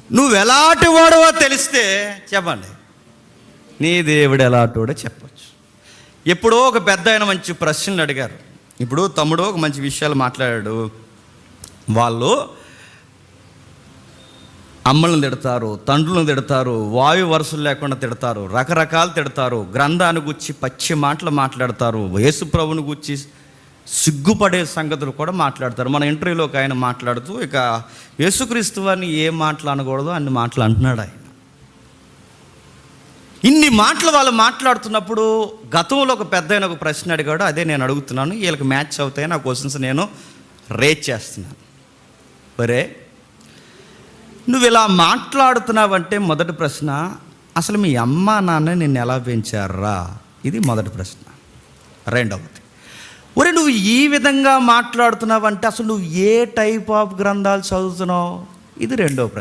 నువ్వు ఎలాంటి వాడవో తెలిస్తే చెప్పండి, నీ దేవుడు ఎలాంటి వాడో చెప్పచ్చు. ఎప్పుడో ఒక పెద్ద ఆయన మంచి ప్రశ్నలు అడిగారు. ఇప్పుడు తమ్ముడు ఒక మంచి విషయాలు మాట్లాడాడు. వాళ్ళు అమ్మలను తిడతారు, తండ్రులను తిడతారు, వాయు వరుసలు లేకుండా తిడతారు, రకరకాలు తిడతారు, గ్రంథాన్ని గురించి పచ్చి మాటలు మాట్లాడతారు, యేసు ప్రభువుని గురించి సిగ్గుపడే సంగతులు కూడా మాట్లాడతారు. మన ఇంటర్వ్యూలో ఒక ఆయన మాట్లాడుతూ ఇక యేసుక్రీస్తు వారిని ఏ మాటలు అనకూడదు అన్ని మాటలు అంటున్నాడు ఆయన. ఇన్ని మాటలు వాళ్ళు మాట్లాడుతున్నప్పుడు గతంలో ఒక పెద్ద ఆయన ఒక ప్రశ్న అడిగాడు. అదే నేను అడుగుతున్నాను, వీళ్ళకి మ్యాచ్ అవుతాయి నా క్వశ్చన్స్ నేను రేట్ చేస్తున్నాను. మరే నువ్వు ఇలా మాట్లాడుతున్నావంటే మొదటి ప్రశ్న, అసలు మీ అమ్మ నాన్న నిన్ను ఎలా పెంచారా? ఇది మొదటి ప్రశ్న. రెండవది, ఒరే నువ్వు ఈ విధంగా మాట్లాడుతున్నావంటే అసలు నువ్వు ఏ టైప్ ఆఫ్ గ్రంథాలు చదువుతున్నావు? ఇది రెండవ ప్రశ్న.